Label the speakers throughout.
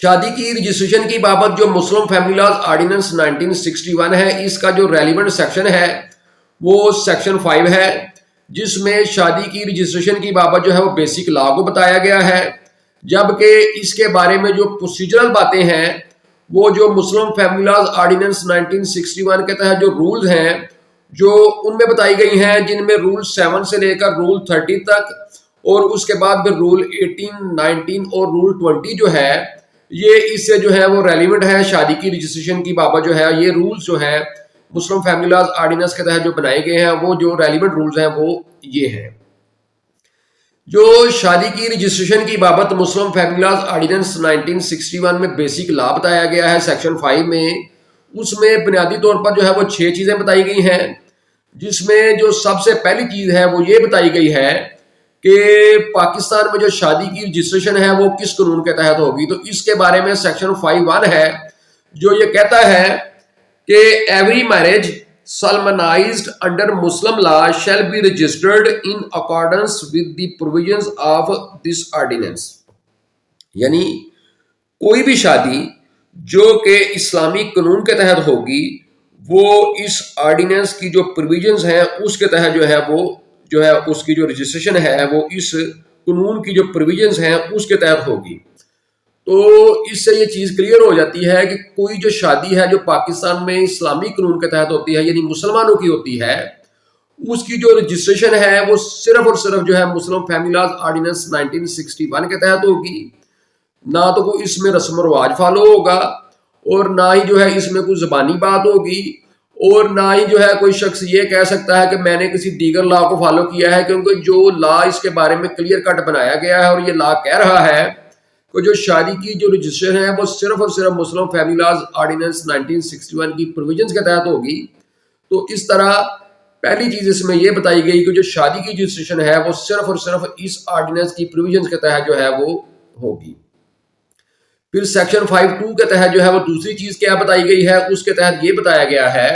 Speaker 1: شادی کی رجسٹریشن کی بابت جو مسلم فیملی لاز آرڈیننس 1961 ہے، اس کا جو ریلیونٹ سیکشن ہے وہ سیکشن 5 ہے، جس میں شادی کی رجسٹریشن کی بابت جو ہے وہ بیسک لا کو بتایا گیا ہے، جبکہ اس کے بارے میں جو پروسیجرل باتیں ہیں وہ جو مسلم فیملی لاز آرڈیننس 1961 کے تحت جو رولز ہیں جو ان میں بتائی گئی ہیں، جن میں رول 7 سے لے کر رول 30 تک، اور اس کے بعد پھر رول 18، 19 اور رول 20 جو ہے یہ اس سے جو ہے وہ ریلیونٹ ہے شادی کی رجسٹریشن کی بابت جو ہے یہ رولز جو ہے مسلم فیملی لاز آرڈیننس کے تحت جو بنائے گئے ہیں وہ جو ریلیونٹ رولز ہیں وہ یہ ہیں۔ جو شادی کی رجسٹریشن کی بابت مسلم فیملی لاز آرڈیننس 1961 میں بیسک لا بتایا گیا ہے سیکشن 5 میں، اس میں بنیادی طور پر جو ہے وہ 6 چیزیں بتائی گئی ہیں، جس میں جو سب سے پہلی چیز ہے وہ یہ بتائی گئی ہے کہ پاکستان میں جو شادی کی رجسٹریشن ہے وہ کس قانون کے تحت ہوگی۔ تو اس کے بارے میں سیکشن 5(1) ہے جو یہ کہتا ہے کہ every marriage solemnized under Muslim law shall be registered in accordance with the provisions of this ordinance۔ یعنی کوئی بھی شادی جو کہ اسلامی قانون کے تحت ہوگی وہ اس آرڈیننس کی جو پروویژنز ہیں اس کے تحت جو ہے اس کی جو رجسٹریشن ہے وہ اس قانون کی جو پروویژنز ہیں اس کے تحت ہوگی۔ تو اس سے یہ چیز کلیئر ہو جاتی ہے کہ کوئی جو شادی ہے جو پاکستان میں اسلامی قانون کے تحت ہوتی ہے یعنی مسلمانوں کی ہوتی ہے، اس کی جو رجسٹریشن ہے وہ صرف اور صرف جو ہے مسلم فیملی لاز آرڈیننس 1961 کے تحت ہوگی، نہ تو کوئی اس میں رسم و رواج فالو ہوگا، اور نہ ہی جو ہے اس میں کوئی زبانی بات ہوگی، اور نہ ہی جو ہے کوئی شخص یہ کہہ سکتا ہے کہ میں نے کسی دیگر لا کو فالو کیا ہے، کیونکہ جو لا اس کے بارے میں کلیئر کٹ بنایا گیا ہے اور یہ لا کہہ رہا ہے کہ جو شادی کی جو رجسٹریشن ہے وہ صرف اور صرف مسلم فیملی لاز آرڈیننس 1961 کی پروویژنز کے تحت ہوگی۔ تو اس طرح پہلی چیز اس میں یہ بتائی گئی کہ جو شادی کی رجسٹریشن ہے وہ صرف اور صرف اس آرڈیننس کی پروویژنز کے تحت جو ہے وہ ہوگی۔ پھر سیکشن 5(2) کے تحت جو ہے وہ دوسری چیز کیا بتائی گئی ہے، اس کے تحت یہ بتایا گیا ہے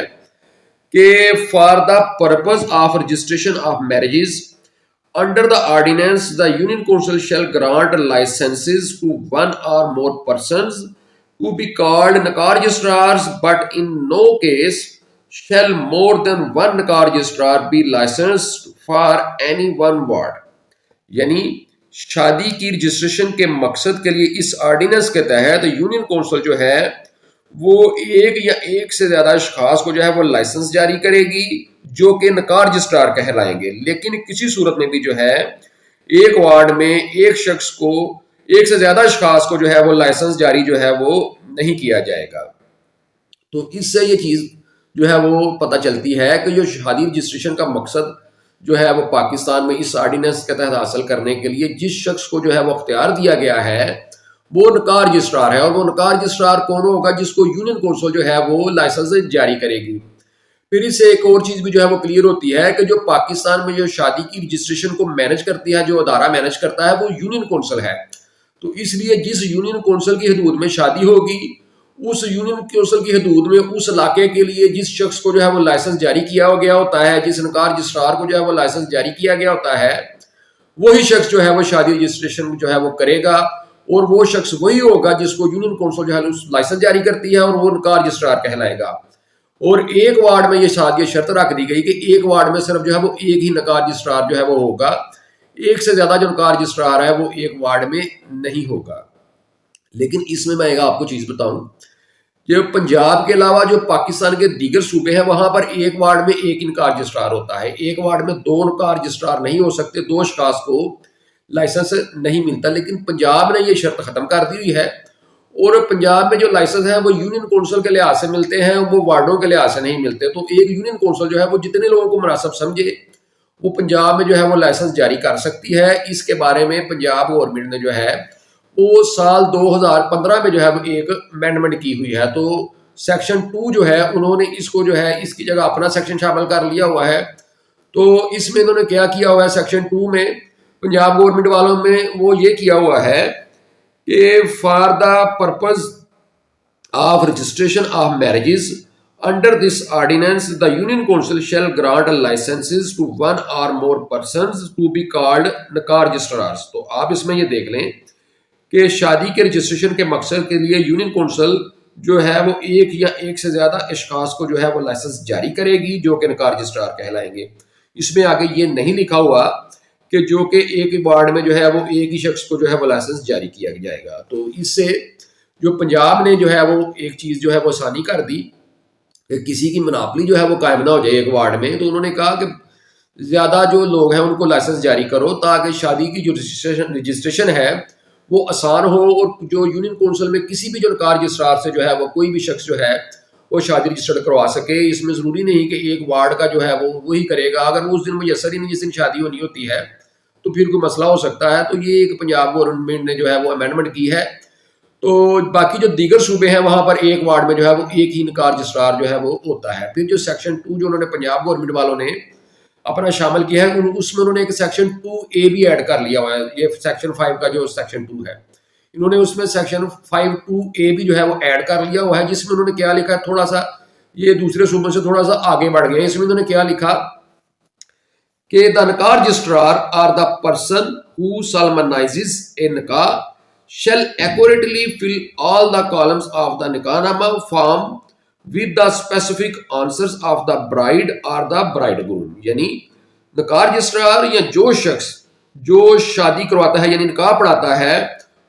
Speaker 1: کہ for the purpose of registration of marriages under the ordinance the union council shall grant licenses to one or more persons to be called nakar registrars, but in no case shall more than one nakar registrar be licensed for any one ward۔ یعنی شادی کی registration کے مقصد کے لیے اس ordinance کے تحت union council جو ہے وہ ایک یا ایک سے زیادہ اشخاص کو جو ہے وہ لائسنس جاری کرے گی جو کہ نکار رجسٹرار کہلائیں گے، لیکن کسی صورت میں بھی جو ہے ایک وارڈ میں ایک شخص کو ایک سے زیادہ اشخاص کو جو ہے وہ لائسنس جاری جو ہے وہ نہیں کیا جائے گا۔ تو اس سے یہ چیز جو ہے وہ پتہ چلتی ہے کہ جو شادی رجسٹریشن کا مقصد جو ہے وہ پاکستان میں اس آرڈیننس کے تحت حاصل کرنے کے لیے جس شخص کو جو ہے وہ اختیار دیا گیا ہے وہ نکار رجسٹرار ہے، اور وہ نکار رجسٹرار کون ہوگا؟ جس کو یونین کونسل جو ہے وہ لائسنس جاری کرے گی۔ پھر اس سے ایک اور چیز بھی جو ہے وہ کلیئر ہوتی ہے کہ جو پاکستان میں جو شادی کی رجسٹریشن کو مینج کرتی ہے، جو ادارہ مینج کرتا ہے وہ یونین کونسل ہے۔ تو اس لیے جس یونین کونسل کی حدود میں شادی ہوگی اس یونین کونسل کی حدود میں اس علاقے کے لیے جس شخص کو جو ہے وہ لائسنس جاری کیا گیا ہوتا ہے، جس نکار رجسٹرار کو جو ہے وہ لائسنس جاری کیا گیا ہوتا ہے، وہی شخص جو ہے وہ شادی رجسٹریشن جو ہے وہ کرے گا، اور وہ شخص وہی ہوگا جس کو یونین کونسل جو ہے لائسنس جاری کرتی ہے، اور وہ نکار رجسٹرار کہلائے گا۔ اور ایک وارڈ میں یہ شرط رکھ دی گئی کہ ایک وارڈ میں صرف جو ہے وہ ایک ہی نکار رجسٹرار جو ہے وہ ہوگا، ایک سے زیادہ جو نکار رجسٹرار ہے وہ ایک وارڈ میں نہیں ہوگا۔ لیکن اس میں ایک آپ کو چیز بتاؤں، جو پنجاب کے علاوہ جو پاکستان کے دیگر صوبے ہیں وہاں پر ایک وارڈ میں ایک نکار رجسٹرار ہوتا ہے، ایک وارڈ میں دو نکار رجسٹرار نہیں ہو سکتے، دو اشخاص کو لائسنس نہیں ملتا۔ لیکن پنجاب نے یہ شرط ختم کر دی ہوئی ہے، اور پنجاب میں جو لائسنس ہے وہ یونین کونسل کے لحاظ سے ملتے ہیں، وہ وارڈوں کے لحاظ سے نہیں ملتے۔ تو ایک یونین کونسل جو ہے وہ جتنے لوگوں کو مناسب سمجھے وہ پنجاب میں جو ہے وہ لائسنس جاری کر سکتی ہے۔ اس کے بارے میں پنجاب گورنمنٹ نے جو ہے وہ سال 2015 میں جو ہے وہ ایک امینڈمنٹ کی ہوئی ہے۔ تو سیکشن 2 جو ہے انہوں نے اس کو جو ہے اس کی جگہ اپنا سیکشن شامل کر لیا ہوا ہے۔ تو اس میں انہوں نے کیا کیا ہوا ہے، سیکشن 2 میں پنجاب گورنمنٹ والوں میں وہ یہ کیا ہوا ہے کہ for the purpose of registration of marriages under this ordinance the union council shall grant licences to one اور more persons to be called nikah registrars. تو آپ اس میں یہ دیکھ لیں کہ شادی کے رجسٹریشن کے مقصد کے لیے یونین کونسل جو ہے وہ ایک یا ایک سے زیادہ اشخاص کو جو ہے وہ لائسنس جاری کرے گی جو کہ نکاح رجسٹرار کہلائیں گے. اس میں آگے یہ نہیں لکھا ہوا کہ جو کہ ایک ہی وارڈ میں جو ہے وہ ایک ہی شخص کو جو ہے وہ لائسنس جاری کیا جائے گا. تو اس سے جو پنجاب نے جو ہے وہ ایک چیز جو ہے وہ آسانی کر دی کہ کسی کی مناپلی جو ہے وہ قائم نہ ہو جائے ایک وارڈ میں. تو انہوں نے کہا کہ زیادہ جو لوگ ہیں ان کو لائسنس جاری کرو تاکہ شادی کی جو رجسٹریشن ہے وہ آسان ہو, اور جو یونین کونسل میں کسی بھی جو نکاح رجسٹرار سے جو ہے وہ کوئی بھی شخص جو ہے وہ شادی رجسٹرڈ کروا سکے. اس میں ضروری نہیں کہ ایک وارڈ کا جو ہے وہ وہی کرے گا, اگر وہ اس دن میسر ہی نہیں جس دن شادی ہونی ہوتی ہے تو پھر کوئی مسئلہ ہو سکتا ہے. تو یہ ایک پنجاب گورنمنٹ نے جو ہے وہ امینڈمنٹ کی ہے. تو باقی جو دیگر صوبے ہیں وہاں پر ایک وارڈ میں جو ہے وہ ایک ہی نکاح رجسٹرار جو ہے وہ ہوتا ہے. پھر جو سیکشن 2 جو انہوں نے پنجاب گورنمنٹ والوں نے اپنا شامل کیا ہے اس میں انہوں نے ایک سیکشن 2A بھی ایڈ کر لیا ہوا ہے. یہ سیکشن 5 کا جو سیکشن 2 ہے انہوں نے اس میں سیکشن 5(2)A بھی جو ہے وہ ایڈ کر لیا ہوا ہے, جس میں انہوں نے کیا لکھا, تھوڑا سا یہ دوسرے صوبوں سے تھوڑا سا آگے بڑھ گئے. اس میں انہوں نے کیا لکھا کہ the نکاح registrar are the person who solemnizes a nikah shall accurately fill all the columns of the nikahnaama form with the specific answers of the bride or the bridegroom. یعنی نکاح رجسٹرار یا جو شخص جو شادی کرواتا ہے یعنی نکاح پڑھاتا ہے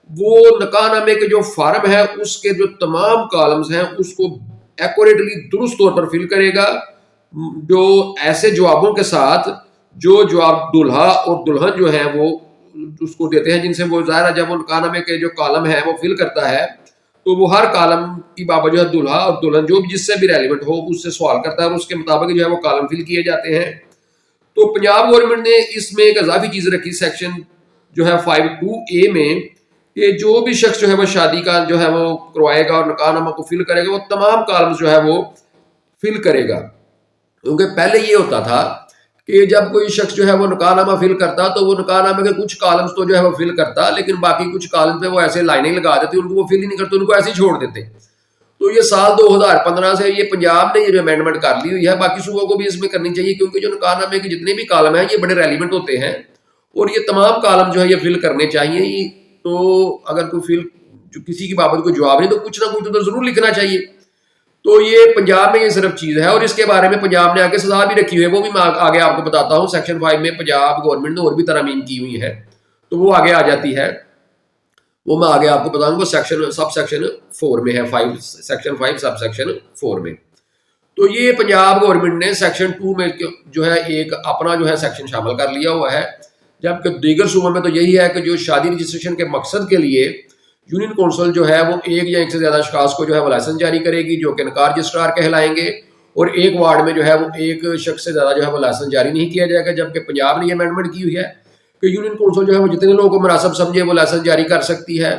Speaker 1: وہ نکاح نامے کے جو فارم ہے اس کے جو تمام کالمز ہیں اس کو ایکوریٹلی درست طور پر فل کرے گا, جو ایسے جوابوں کے ساتھ جو جواب دلہا اور دلہن جو ہیں وہ اس کو دیتے ہیں, جن سے وہ ظاہر ہے جب وہ نکاح نامے کے جو کالم ہے وہ فل کرتا ہے تو وہ ہر کالم کی بابت جو ہے دلہا اور دلہن جو جس سے بھی ریلیونٹ ہو اس سے سوال کرتا ہے اور اس کے مطابق جو ہے وہ کالم فل کیے جاتے ہیں. تو پنجاب گورنمنٹ نے اس میں ایک اضافی چیز رکھی سیکشن جو ہے 5(2)A میں کہ جو بھی شخص جو ہے وہ شادی کا جو ہے وہ کروائے گا اور نکاح نامہ کو فل کرے گا وہ تمام کالمز جو ہے وہ فل کرے گا. کیونکہ پہلے یہ ہوتا تھا کہ جب کوئی شخص جو ہے وہ نکاح نامہ فل کرتا تو وہ نکاح نامے کے کچھ کالمز تو جو ہے وہ فل کرتا لیکن باقی کچھ کالم پہ وہ ایسے لائنیں لگا دیتے, ان کو وہ فل ہی نہیں کرتے, ان کو ایسے ہی چھوڑ دیتے. تو یہ سال 2015 سے یہ پنجاب نے یہ جو امینڈمنٹ کر لی ہوئی ہے, باقی صوبوں کو بھی اس میں کرنی چاہیے کیونکہ جو نکاح نامے کے جتنے بھی کالم ہیں یہ بڑے ریلیونٹ ہوتے ہیں اور یہ تمام کالم جو ہے یہ فل کرنے چاہیے. تو اگر کوئی فل جو کسی کی بابت کوئی جواب نہیں تو کچھ نہ کچھ تو ضرور لکھنا چاہیے. تو یہ پنجاب میں یہ صرف چیز ہے, اور اس کے بارے میں پنجاب نے آگے سزا بھی رکھی ہوئی ہے, وہ بھی میں آگے آپ کو بتاتا ہوں. سیکشن 5 میں پنجاب گورنمنٹ نے اور بھی ترامیم کی ہوئی ہے تو وہ آگے آ جاتی ہے, وہ میں آگے آپ کو بتاؤں گا. سیکشن سب سیکشن 4 میں ہے, سیکشن 5 سب سیکشن 4 میں. تو یہ پنجاب گورنمنٹ نے سیکشن 2 میں جو ہے ایک اپنا جو ہے سیکشن شامل کر لیا ہوا ہے, جبکہ دیگر صوبوں میں تو یہی ہے کہ جو شادی رجسٹریشن کے مقصد کے لیے یونین کونسل جو ہے وہ ایک یا ایک سے زیادہ اشخاص کو جو ہے وہ لائسنس جاری کرے گی جو کہ نکاح رجسٹرار کہلائیں گے, اور ایک وارڈ میں جو ہے وہ ایک شخص سے زیادہ جو ہے وہ لائسنس جاری نہیں کیا جائے گا. جبکہ پنجاب نے یہ امینڈمنٹ کی ہوئی ہے کہ یونین کونسل جو ہے وہ جتنے لوگوں کو مناسب سمجھے وہ لائسنس جاری کر سکتی ہے.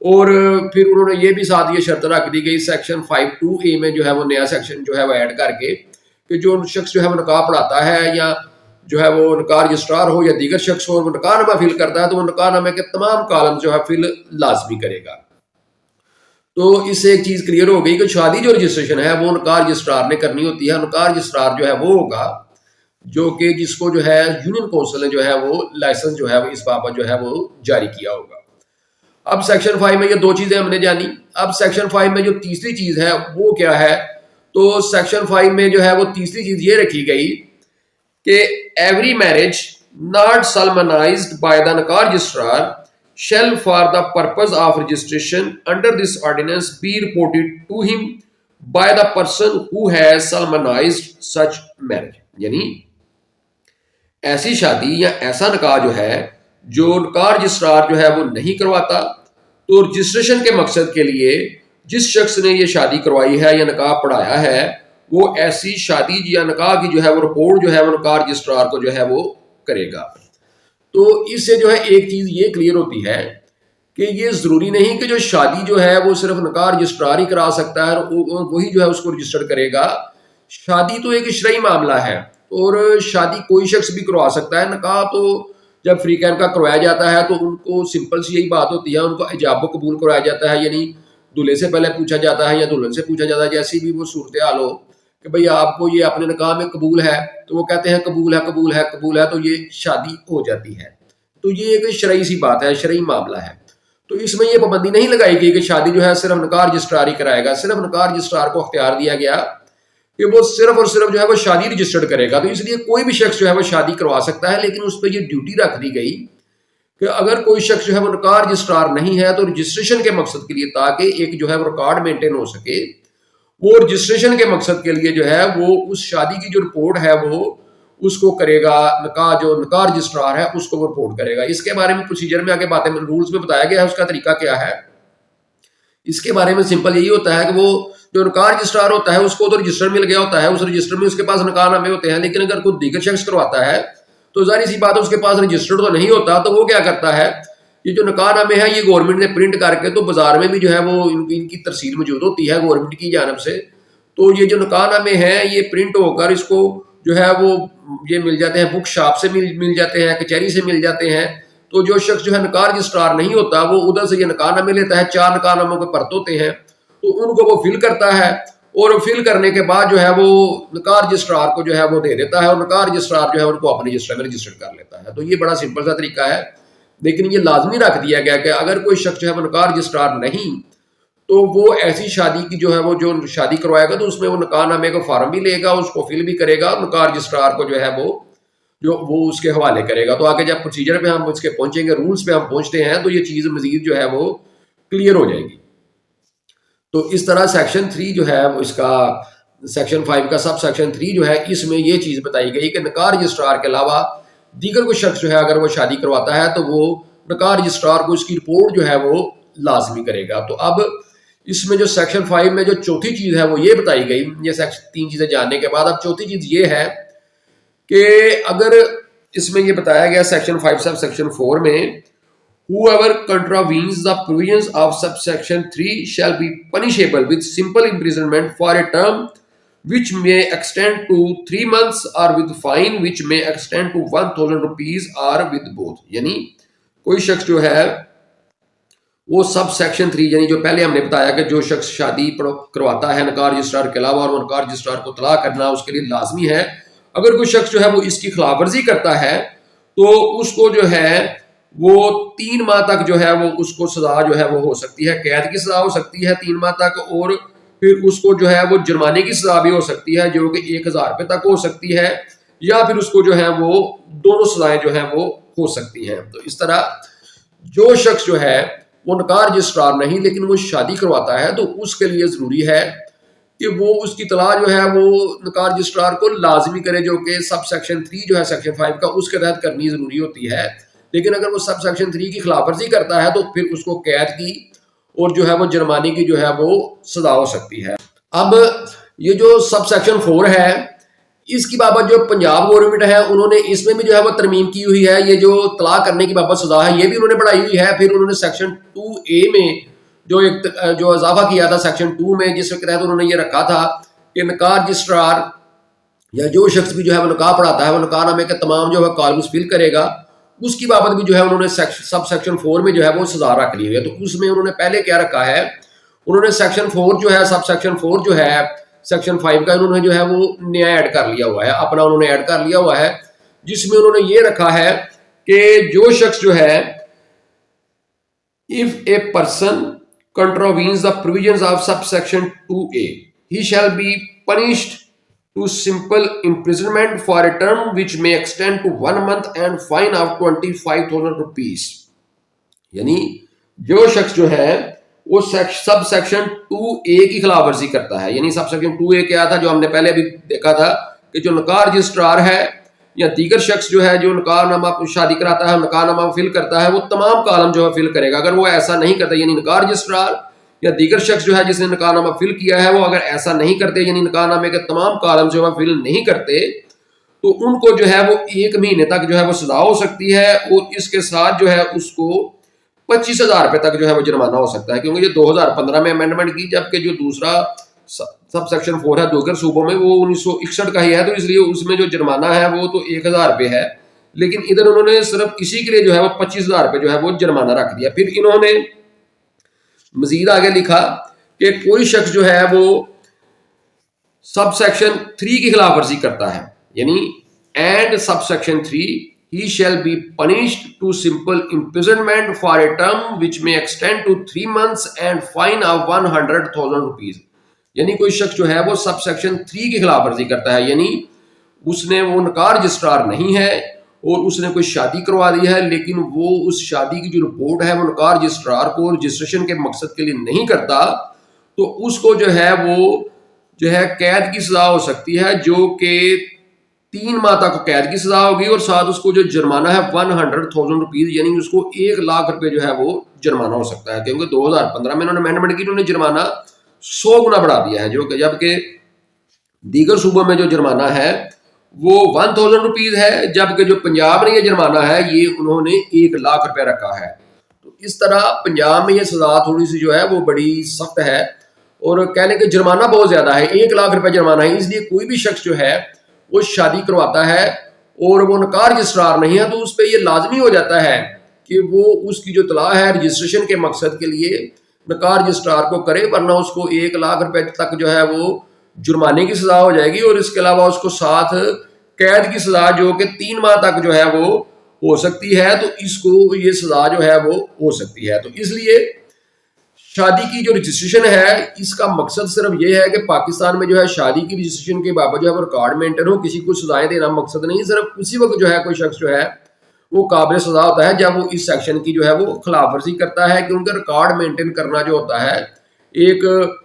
Speaker 1: اور پھر انہوں نے یہ بھی ساتھ یہ شرط رکھ دی گئی سیکشن 5(2)A میں جو ہے وہ نیا سیکشن جو ہے وہ ایڈ کر کے کہ جو شخص جو ہے وہ نکاح پڑھاتا ہے یا جو ہے وہ نکاح رجسٹرار ہو یا دیگر شخص ہو وہ نکاح نامہ فل کرتا ہے تو وہ نکاح نامے کے تمام کالم جو ہے فل لازمی کرے گا. تو اس سے ایک چیز کلیئر ہو گئی کہ شادی جو رجسٹریشن ہے وہ نکاح رجسٹرار نے کرنی ہوتی ہے. نکاح رجسٹرار جو ہے وہ ہوگا جو کہ جس کو جو ہے یونین کونسل نے جو ہے وہ لائسنس جو ہے وہ اس بابت جو ہے وہ جاری کیا ہوگا. اب سیکشن 5 میں یہ دو چیزیں ہم نے جانی. اب سیکشن 5 میں جو تیسری چیز ہے وہ کیا ہے, تو سیکشن 5 میں جو ہے وہ تیسری چیز یہ رکھی گئی کہ every marriage not solemnized by the نکاح registrar shall for the purpose of registration under this ordinance be reported to him by the person who has solemnized such marriage. یعنی ایسی شادی یا ایسا نکاح جو ہے جو نکاح رجسٹرار جو ہے وہ نہیں کرواتا تو رجسٹریشن کے مقصد کے لیے جس شخص نے یہ شادی کروائی ہے یا نکاح پڑھایا ہے وہ ایسی شادی یا نکاح کی جو ہے وہ رپورٹ جو ہے وہ نکاح رجسٹرار کو جو ہے وہ کرے گا. تو اس سے جو ہے ایک چیز یہ کلیئر ہوتی ہے کہ یہ ضروری نہیں کہ جو شادی جو ہے وہ صرف نکاح رجسٹرار ہی کرا سکتا ہے اور وہی جو ہے اس کو رجسٹر کرے گا. شادی تو ایک شرعی معاملہ ہے اور شادی کوئی شخص بھی کروا سکتا ہے. نکاح تو جب فریقین کا کروایا جاتا ہے تو ان کو سمپل سی یہی بات ہوتی ہے, ان کو ایجاب و قبول کروایا جاتا ہے, یعنی دلہے سے پہلے پوچھا جاتا ہے یا دلہن سے پوچھا جاتا ہے جیسی بھی وہ صورتحال ہو کہ بھئی آپ کو یہ اپنے نکاح میں قبول ہے, تو وہ کہتے ہیں قبول ہے قبول ہے قبول ہے, تو یہ شادی ہو جاتی ہے. تو یہ ایک شرعی سی بات ہے, شرعی معاملہ ہے. تو تو اس میں یہ پابندی نہیں لگائی گئی کہ شادی جو ہے صرف نکاح رجسٹرار ہی کرائے گا، صرف نکاح رجسٹرار کو اختیار دیا گیا کہ وہ صرف اور صرف جو ہے وہ شادی رجسٹرڈ کرے گا. تو اس لیے کوئی بھی شخص جو ہے وہ شادی کروا سکتا ہے، لیکن اس پہ یہ ڈیوٹی رکھ دی گئی کہ اگر کوئی شخص جو ہے وہ نکاح رجسٹرار نہیں ہے تو رجسٹریشن کے مقصد کے لیے، تاکہ ایک جو ہے وہ ریکارڈ مینٹین ہو سکے، وہ رجسٹریشن کے مقصد کے لیے جو ہے وہ اس شادی کی جو رپورٹ ہے وہ اس کو کرے گا، جو نکاح رجسٹرار ہے اس کو وہ رپورٹ کرے گا. اس کے بارے میں پروسیجر میں آگے باتیں رولز میں بتایا گیا ہے، اس کا طریقہ کیا ہے. اس کے بارے میں سمپل یہی ہوتا ہے کہ وہ جو نکاح رجسٹرار ہوتا ہے اس کو تو رجسٹر مل گیا ہوتا ہے، اس رجسٹر میں اس کے پاس نکاح نامے ہوتے ہیں، لیکن اگر کوئی دیگر شخص کرواتا ہے تو ظاہر سی بات ہے اس کے پاس رجسٹرڈ تو نہیں ہوتا. تو وہ کیا کرتا ہے، یہ جو نکاح نامے ہیں یہ گورنمنٹ نے پرنٹ کر کے، تو بازار میں بھی جو ہے وہ ان کی ترسیل موجود ہوتی ہے گورنمنٹ کی جانب سے. تو یہ جو نکاح نامے ہیں یہ پرنٹ ہو کر اس کو جو ہے وہ یہ مل جاتے ہیں، بک شاپ سے مل جاتے ہیں، کچہری سے مل جاتے ہیں. تو جو شخص جو ہے نکاح رجسٹرار نہیں ہوتا وہ ادھر سے یہ نکاح نامے لیتا ہے، 4 نکاح ناموں کے پرت ہوتے ہیں، تو ان کو وہ فل کرتا ہے، اور فل کرنے کے بعد جو ہے وہ نکاح رجسٹرار کو جو ہے وہ دے دیتا ہے، اور نکاح رجسٹرار جو ہے ان کو اپنے رجسٹر میں رجسٹر کر لیتا ہے. تو یہ بڑا سمپل سا طریقہ ہے، لیکن یہ لازمی رکھ دیا گیا کہ اگر کوئی شخص جو ہے وہ نکاح رجسٹرار نہیں تو وہ ایسی شادی کی جو ہے وہ جو شادی کروائے گا تو اس میں وہ نکاح نامے کا فارم بھی لے گا، اس کو فل بھی کرے گا، اور نکاح رجسٹرار کو جو ہے وہ اس کے حوالے کرے گا. تو آگے جب پروسیجر پہ ہم اس کے پہنچیں گے، رولز پہ ہم پہنچتے ہیں، تو یہ چیز مزید جو ہے وہ کلیئر ہو جائے گی. تو اس طرح سیکشن 3 جو ہے وہ اس کا سیکشن 5 کا سب سیکشن 3 جو ہے اس میں یہ چیز بتائی گئی کہ نکاح رجسٹرار کے علاوہ دیگر کوئی شخص جو ہے اگر وہ شادی کرواتا ہے تو وہ نکاح رجسٹرار کو اس کی رپورٹ جو ہے وہ لازمی کرے گا. تو اب اس میں جو سیکشن 5 میں جو چوتھی چیز ہے وہ یہ بتائی گئی، یہ سیکشن 3 چیزیں جاننے کے بعد اب چوتھی چیز یہ ہے کہ اگر اس میں یہ بتایا گیا سیکشن 5 سب سیکشن 4 میں whoever contravenes the provisions of subsection 3 shall be punishable with simple imprisonment for a term which may extend to 3 months or with fine which may extend to 1000 rupees or with both. یعنی کوئی شخص جو ہے وہ sub section 3 یعنی جو پہلے ہم نے بتایا کہ جو شخص شادی کرواتا ہے نکاح رجسٹرار کے علاوہ اور وہ نکاح رجسٹرار کو طلاق کرنا اس کے لیے لازمی ہے، اگر کوئی شخص جو ہے وہ اس کی خلاف ورزی کرتا ہے تو اس کو جو ہے وہ 3 ماہ تک جو ہے وہ اس کو سزا جو ہے وہ ہو سکتی ہے، قید کی سزا ہو سکتی ہے 3 ماہ تک، اور پھر اس کو جو ہے وہ جرمانے کی سزا بھی ہو سکتی ہے جو کہ 1000 روپے تک ہو سکتی ہے، یا پھر اس کو جو ہے وہ دونوں سزائیں جو ہیں وہ ہو سکتی ہیں. تو اس طرح جو شخص جو ہے وہ نکاح رجسٹرار نہیں لیکن وہ شادی کرواتا ہے تو اس کے لیے ضروری ہے کہ وہ اس کی اطلاع جو ہے وہ نکاح رجسٹرار کو لازمی کرے، جو کہ سب سیکشن 3 جو ہے سیکشن 5 کا اس کے تحت کرنی ضروری ہوتی ہے. لیکن اگر وہ سب سیکشن 3 کی خلاف ورزی کرتا ہے تو پھر اس کو قید کی اور جو ہے وہ جرمانے کی جو ہے وہ سزا ہو سکتی ہے. اب یہ جو سب سیکشن 4 ہے اس کی بابت جو پنجاب گورنمنٹ ہے انہوں نے اس میں بھی جو ہے وہ ترمیم کی ہوئی ہے، یہ جو طلاق کرنے کی بابت سزا ہے یہ بھی انہوں نے بڑھائی ہوئی ہے. پھر انہوں نے سیکشن 2A میں جو اضافہ کیا تھا سیکشن 2 میں، جس کے تحت انہوں نے یہ رکھا تھا کہ نکاح رجسٹرار یا جو شخص بھی جو ہے وہ نکاح پڑھاتا ہے وہ نکاح نامے کے تمام جو ہے کالمز فل کرے گا، اس کی بابت بھی جو ہے انہوں نے سب سیکشن 4 میں جو ہے وہ سزا رکھ لی ہوئی ہے. تو اس میں انہوں نے پہلے کیا رکھا ہے، انہوں نے سیکشن 4 جو ہے سب سیکشن 4 جو ہے سیکشن 5 کا انہوں نے جو ہے وہ نیا ایڈ کر لیا ہوا ہے، اپنا انہوں نے ایڈ کر لیا ہوا ہے، جس میں انہوں نے یہ رکھا ہے کہ جو شخص جو ہے if a person contravenes the provisions of subsection 2A he shall be punished to simple imprisonment for a term which may extend to 1 month and fine of 25,000 rupees. یعنی جو شخص جو ہے وہ سب سیکشن 2A کی خلاف ورزی کرتا ہے، یعنی سب سیکشن 2A کیا تھا جو ہم نے پہلے بھی دیکھا تھا کہ جو نکاح رجسٹرار ہے یا دیگر شخص جو ہے جو نکاح نامہ شادی کراتا ہے نکاح نامہ فل کرتا ہے وہ تمام کالم جو ہے فل کرے گا. اگر وہ ایسا نہیں کرتا یعنی نکاح رجسٹرار یا دیگر شخص جو ہے جس نے نکاح نامہ فل کیا ہے وہ اگر ایسا نہیں کرتے یعنی نکاح نامے کے تمام کالم جو ہے فل نہیں کرتے تو ان کو جو ہے وہ 1 مہینے تک جو ہے وہ سزا ہو سکتی ہے، اور اس کے ساتھ جو ہے اس کو 25,000 روپے تک جو ہے وہ جرمانہ ہو سکتا ہے. کیونکہ یہ 2015 میں امینڈمنٹ کی، جبکہ جو دوسرا سب سیکشن 4 ہے دیگر صوبوں میں وہ 1961 کا ہی ہے، تو اس لیے اس میں جو جرمانہ ہے وہ تو 1,000 روپے ہے، لیکن ادھر انہوں نے صرف اسی کے لیے جو ہے وہ 25,000 روپے جو ہے وہ جرمانہ رکھ دیا. پھر انہوں نے مزید آگے لکھا کہ کوئی شخص جو ہے وہ سب سیکشن 3 کی خلاف ورزی کرتا ہے، یعنی and sub section 3 he shall be punished to simple imprisonment for a term which may extend to 3 months and fine of 100,000 rupees. یعنی کوئی شخص جو ہے وہ سب سیکشن 3 کی خلاف ورزی کرتا ہے، یعنی اس نے وہ نکاح رجسٹرار نہیں ہے اور اس نے کوئی شادی کروا دی ہے، لیکن وہ اس شادی کی جو رپورٹ ہے وہ نکاح رجسٹرار کو رجسٹریشن کے مقصد کے لیے نہیں کرتا، تو اس کو جو ہے وہ جو ہے قید کی سزا ہو سکتی ہے، جو کہ 3 ماہ تک قید کی سزا ہوگی، اور ساتھ اس کو جو جرمانہ ہے 100,000 روپیز، یعنی اس کو 1,00,000 روپے جو ہے وہ جرمانہ ہو سکتا ہے، کیونکہ 2015 میں انہوں نے امینڈمنٹ کی، انہوں نے جرمانہ 100 گنا بڑھا دیا ہے، جو کہ جبکہ دیگر صوبوں میں جو جرمانہ ہے وہ 1,000 روپیز ہے، جبکہ جو پنجاب میں یہ جرمانہ ہے یہ انہوں نے 1,00,000 روپے رکھا ہے. تو اس طرح پنجاب میں یہ سزا تھوڑی سی جو ہے وہ بڑی سخت ہے، اور کہہ لیں کہ جرمانہ بہت زیادہ ہے، 1,00,000 روپے جرمانہ ہے. اس لیے کوئی بھی شخص جو ہے وہ شادی کرواتا ہے اور وہ نکاح رجسٹرار نہیں ہے، تو اس پہ یہ لازمی ہو جاتا ہے کہ وہ اس کی جو اطلاع ہے رجسٹریشن کے مقصد کے لیے نکاح رجسٹرار کو کرے، ورنہ اس کو 1,00,000 روپے تک جو ہے وہ جرمانے کی سزا ہو جائے گی، اور اس کے علاوہ اس کو ساتھ قید کی سزا جو کہ 3 ماہ تک جو ہے وہ ہو سکتی ہے. تو اس کو یہ سزا جو ہے وہ ہو سکتی ہے. تو اس لیے شادی کی جو رجسٹریشن ہے اس کا مقصد صرف یہ ہے کہ پاکستان میں جو ہے شادی کی رجسٹریشن کے بابت جو ہے وہ ریکارڈ مینٹین ہو، کسی کو سزائیں دینا مقصد نہیں. صرف اسی وقت جو ہے کوئی شخص جو ہے وہ قابل سزا ہوتا ہے جب وہ اس سیکشن کی جو ہے وہ خلاف ورزی کرتا ہے، کیونکہ ریکارڈ مینٹین کرنا جو ہوتا ہے ایک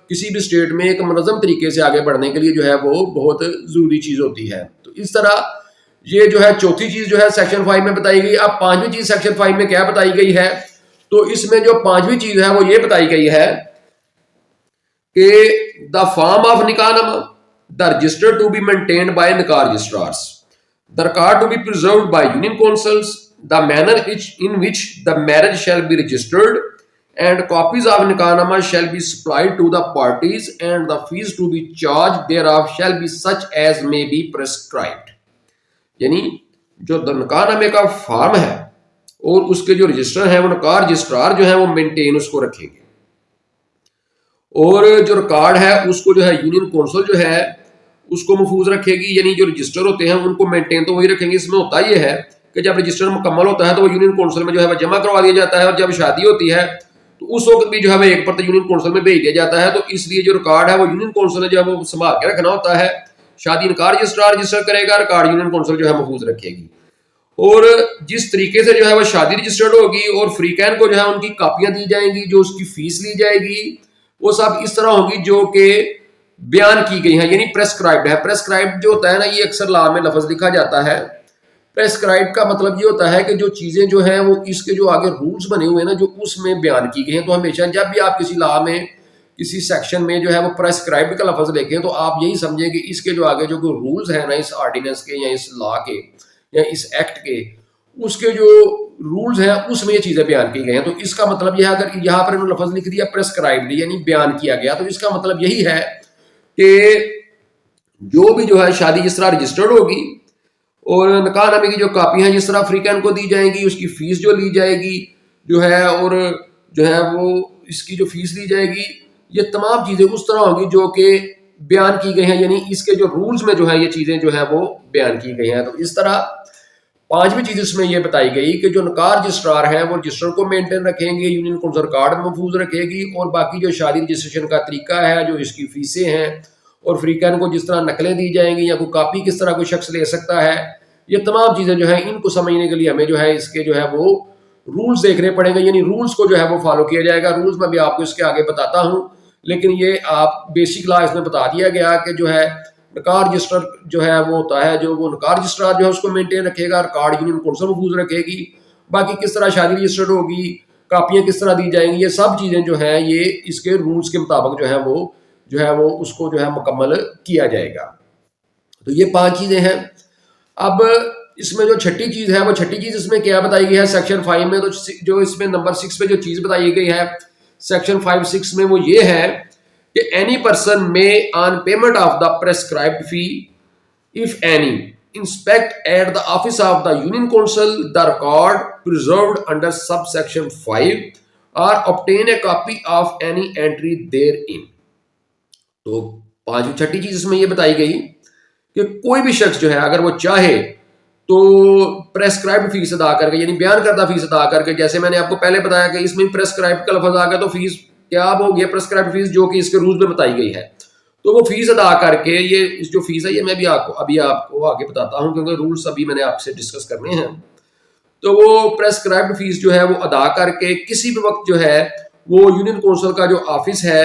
Speaker 1: کسی بھی اسٹیٹ میں ایک منظم طریقے سے آگے بڑھنے کے لیے جو ہے وہ بہت ضروری چیز ہوتی ہے. تو اس طرح یہ جو ہے چوتھی چیز جو ہے سیکشن 5 میں بتائی گئی. اب 5ویں چیز سیکشن 5 میں کیا بتائی گئی ہے؟ تو اس میں جو 5ویں چیز ہے وہ یہ بتائی گئی ہے کہ دا فارم آف نکاح نامہ، the register to be maintained by نکاح registrars, the record to be preserved by union councils, the manner in which the marriage shall be registered, and copies of nikahnaama shall be supplied to the parties, and the fees to be charged thereof shall be such as may be prescribed. یعنی جو نکاحنامے کا form ہے اور اس کے جو register ہیں وہ نکاح رجسٹرار جو ہیں وہ مینٹین اس کو رکھیں گے، اور جو ریکارڈ ہے اس کو جو ہے یونین کونسل جو ہے اس کو محفوظ رکھے گی. یعنی جو رجسٹر ہوتے ہیں ان کو مینٹین تو وہی رکھیں گے. اس میں ہوتا یہ ہے کہ جب رجسٹر مکمل ہوتا ہے تو وہ یونین کونسل میں جو ہے وہ جمع کروا دیا جاتا ہے، اور جب شادی ہوتی ہے تو اس وقت بھی جو ہے وہ ایک پرت یونین کونسل میں بھیج دیا جاتا ہے. تو اس لیے جو ریکارڈ ہے وہ یونین کونسل نے جو ہے وہ سنبھال کے رکھنا ہوتا ہے. شادی نکاح رجسٹرار رجسٹر کرے گا، ریکارڈ یونین کونسل جو ہے محفوظ رکھے گی. اور جس طریقے سے جو ہے وہ شادی رجسٹرڈ ہوگی اور فریقین کو جو ہے ان کی کاپیاں دی جائیں گی، جو اس کی فیس لی جائے گی وہ سب اس طرح ہوگی جو کہ بیان کی گئی ہیں، یعنی پریسکرائبڈ ہے. پریسکرائبڈ جو ہوتا ہے نا، یہ اکثر لا میں لفظ لکھا جاتا ہے. پریسکرائب کا مطلب یہ ہوتا ہے کہ جو چیزیں جو ہیں وہ اس کے جو آگے رولز بنے ہوئے ہیں نا جو اس میں بیان کی گئی ہیں. تو ہمیشہ جب بھی آپ کسی لا میں کسی سیکشن میں جو ہے وہ پریسکرائبڈ کا لفظ لکھیں تو آپ یہی سمجھیں کہ اس کے جو آگے جو رولز ہیں نا اس آرڈیننس کے یا اس لا کے یا اس ایکٹ کے، اس کے جو رولز ہیں اس میں یہ چیزیں بیان کی گئی ہیں. تو اس کا مطلب یہ ہے اگر یہاں پر انہوں نے لفظ لکھ دیا پریسکرائبڈ یعنی بیان کیا گیا، تو اس کا مطلب یہی ہے کہ جو بھی جو ہے شادی جس طرح رجسٹرڈ ہوگی اور نکاح نامے کی جو کاپی ہیں جس طرح فریقین کو دی جائیں گی، اس کی فیس جو لی جائے گی جو ہے، اور جو ہے وہ اس کی جو فیس لی جائے گی، یہ تمام چیزیں اس طرح ہوگی جو کہ بیان کی گئی ہیں. یعنی اس کے جو رولز میں جو ہے یہ چیزیں جو ہے وہ بیان کی گئی ہیں. تو اس طرح 5ویں چیز اس میں یہ بتائی گئی کہ جو نکاح رجسٹرار ہیں وہ رجسٹر کو مینٹین رکھیں گے، یونین کونسل ریکارڈ محفوظ رکھے گی، اور باقی جو شادی رجسٹریشن کا طریقہ ہے، جو اس کی فیسیں ہیں اور فریقین کو جس طرح نقلیں دی جائیں گی یا کوئی کاپی کس طرح کوئی شخص لے سکتا ہے، یہ تمام چیزیں جو ہیں ان کو سمجھنے کے لیے ہمیں جو ہے اس کے جو ہے وہ رولز دیکھنے پڑیں گے. یعنی رولز کو جو ہے وہ فالو کیا جائے گا. رولز میں بھی آپ کو اس کے آگے بتاتا ہوں، لیکن یہ آپ بیسک لا اس میں بتا دیا گیا کہ جو ہے نکاح رجسٹر جو ہے وہ ہوتا ہے، جو وہ نکاح رجسٹرار جو ہے اس کو مینٹین رکھے گا، ریکارڈ یونین کونسل محفوظ رکھے گی. باقی کس طرح شادی رجسٹرڈ ہوگی، کاپیاں کس طرح دی جائیں گی، یہ سب چیزیں جو ہیں یہ اس کے رولز کے مطابق جو ہے وہ اس کو جو ہے مکمل کیا جائے گا. تو یہ 5 چیزیں ہیں. اب اس میں جو چھٹی چیز ہے وہ چھٹی چیز اس میں کیا بتائی گئی ہے سیکشن 5 میں؟ تو جو اس میں نمبر 6 پہ جو چیز بتائی گئی ہے سیکشن 5(6) میں وہ یہ ہے کہ any person may on payment of the prescribed fee, if any, inspect at the office of the union council the record preserved under subsection 5 or obtain a copy of any entry therein. تو چھٹی چیز اس میں یہ بتائی گئی کہ کوئی بھی شخص جو ہے اگر وہ چاہے تو پریسکرائبڈ فیس ادا کر کے یعنی بیان کردہ فیس ادا کر کے، جیسے میں نے آپ کو پہلے بتایا کہ اس میں پریسکرائبڈ کا لفظ آ گیا تو فیس کیا ہو گیا پریسکرائبڈ فیس جو کہ اس کے رولز میں بتائی گئی ہے. تو وہ فیس ادا کر کے یہ جو فیس ہے یہ میں بھی ابھی آپ کو آگے بتاتا ہوں کیونکہ رولز ابھی میں نے آپ سے ڈسکس کرنے ہیں. تو وہ پریسکرائبڈ فیس جو ہے وہ ادا کر کے کسی بھی وقت جو ہے وہ یونین کونسل کا جو آفس ہے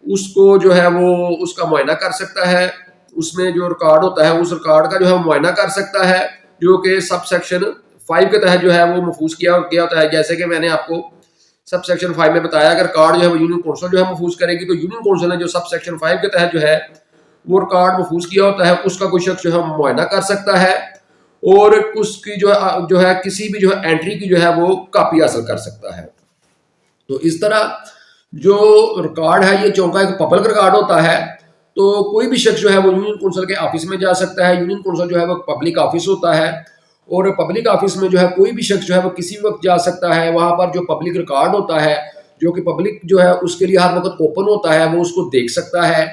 Speaker 1: اس کو جو ہے وہ اس کا معائنہ کر سکتا ہے. اس میں جو ریکارڈ ہوتا ہے اس ریکارڈ کا جو ہے معائنہ کر سکتا ہے جو کہ سب سیکشن 5 کے تحت جو ہے وہ محفوظ کیا ہوتا ہے. جیسے کہ میں نے آپ کو سب سیکشن 5 میں بتایا اگر ریکارڈ جو ہے وہ یونین کونسل جو ہے محفوظ کرے گی تو یونین کونسل نے جو سب سیکشن 5 کے تحت جو ہے وہ ریکارڈ محفوظ کیا ہوتا ہے اس کا کوئی شخص جو ہے معائنہ کر سکتا ہے اور اس کی جو ہے کسی بھی جو ہے اینٹری کی جو ہے وہ کاپی حاصل کر سکتا ہے. تو اس طرح جو ریکارڈ ہے یہ چونکہ ایک پبلک ریکارڈ ہوتا ہے تو کوئی بھی شخص جو ہے وہ یونین کونسل کے آفس میں جا سکتا ہے. یونین کونسل جو ہے وہ پبلک آفس ہوتا ہے اور پبلک آفس میں جو ہے کوئی بھی شخص جو ہے وہ کسی بھی وقت جا سکتا ہے. وہاں پر جو پبلک ریکارڈ ہوتا ہے جو کہ پبلک جو ہے اس کے لیے ہر وقت اوپن ہوتا ہے وہ اس کو دیکھ سکتا ہے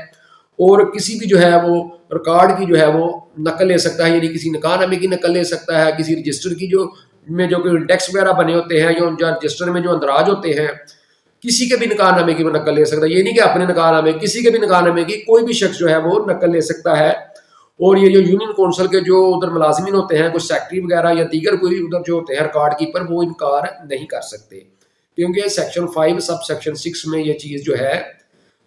Speaker 1: اور کسی بھی جو ہے وہ ریکارڈ کی جو ہے وہ نقل لے سکتا ہے. یعنی کسی نکاح نامے کی نقل لے سکتا ہے, کسی رجسٹر کی جو کہ انڈیکس وغیرہ بنے ہوتے ہیں جو رجسٹر میں جو اندراج ہوتے ہیں کسی کے بھی نکاح نامے کی وہ نقل لے سکتا ہے. یہ نہیں کہ اپنے نکاح نامے کسی کے بھی نکاح نامے کی کوئی بھی شخص جو ہے وہ نقل لے سکتا ہے. اور یہ جو یونین کونسل کے جو ادھر ملازمین ہوتے ہیں کوئی سیکٹری وغیرہ یا دیگر کوئی ادھر جو ہوتے ہیں ریکارڈ کیپر وہ انکار نہیں کر سکتے کیونکہ سیکشن 5 سب سیکشن 6 میں یہ چیز جو ہے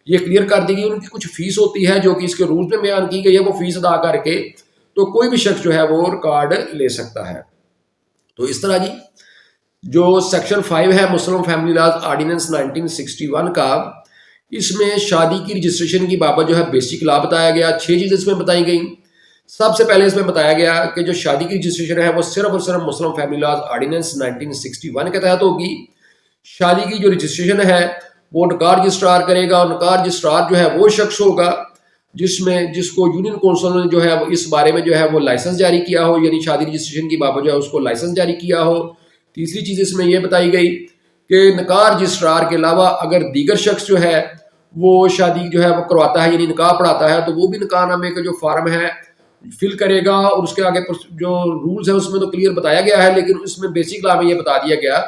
Speaker 1: یہ کلیئر کر دی گئی. ان کی کچھ فیس ہوتی ہے جو کہ اس کے رولز میں بیان کی گئی ہے, وہ فیس ادا کر کے تو کوئی بھی شخص جو ہے وہ ریکارڈ لے سکتا ہے. تو اس طرح جی جو سیکشن 5 ہے مسلم فیملی لاز آرڈیننس 1961 کا, اس میں شادی کی رجسٹریشن کی بابت جو ہے بیسک لا بتایا گیا. 6 چیزیں اس میں بتائی گئیں. سب سے پہلے اس میں بتایا گیا کہ جو شادی کی رجسٹریشن ہے وہ صرف اور صرف مسلم فیملی لاز آرڈیننس 1961 کے تحت ہوگی. شادی کی جو رجسٹریشن ہے وہ نکاح رجسٹرار کرے گا اور نکاح رجسٹرار جو ہے وہ شخص ہوگا جس کو یونین کونسل نے جو ہے اس بارے میں جو ہے وہ لائسنس جاری کیا ہو, یعنی شادی رجسٹریشن کی بابت جو ہے اس کو لائسنس جاری کیا ہو. تیسری چیز اس میں یہ بتائی گئی کہ نکاح رجسٹرار کے علاوہ اگر دیگر شخص جو ہے وہ شادی جو ہے وہ کرواتا ہے یعنی نکاح پڑھاتا ہے تو وہ بھی نکاح نامے کا جو فارم ہے فل کرے گا. اور اس کے آگے جو رولز ہیں اس میں تو کلیئر بتایا گیا ہے لیکن اس میں بیسک لا میں یہ بتا دیا گیا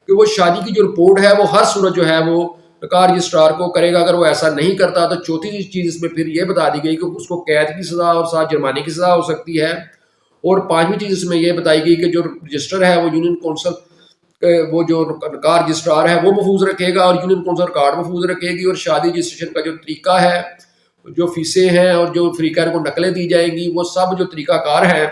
Speaker 1: کہ وہ شادی کی جو رپورٹ ہے وہ ہر صورت جو ہے وہ نکاح رجسٹرار کو کرے گا. اگر وہ ایسا نہیں کرتا تو چوتھی چیز اس میں پھر یہ بتا دی گئی کہ اس کو قید کی سزا اور ساتھ جرمانے کی سزا ہو سکتی ہے. اور 5ویں چیز اس میں یہ بتائی گئی کہ جو رجسٹر ہے وہ یونین کونسل وہ جو نکاح رجسٹرار ہے وہ محفوظ رکھے گا اور یونین کونسل ریکارڈ محفوظ رکھے گی. اور شادی رجسٹریشن کا جو طریقہ ہے جو فیسیں ہیں اور جو فریقین کو نقلیں دی جائیں گی وہ سب جو طریقہ کار ہے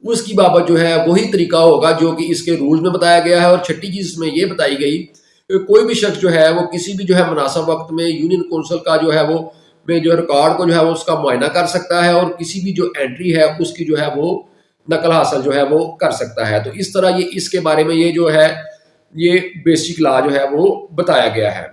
Speaker 1: اس کی بابت جو ہے وہی طریقہ ہوگا جو کہ اس کے رولز میں بتایا گیا ہے. اور 6ٹھی چیز اس میں یہ بتائی گئی کہ کوئی بھی شخص جو ہے وہ کسی بھی جو ہے مناسب وقت میں یونین کونسل کا جو ہے وہ میں جو ریکارڈ کو جو ہے وہ اس کا معائنہ کر سکتا ہے اور کسی بھی جو اینٹری ہے اس کی جو ہے وہ نقل حاصل جو ہے وہ کر سکتا ہے. تو اس طرح یہ اس کے بارے میں یہ جو ہے یہ بیسک لا جو ہے وہ بتایا گیا ہے.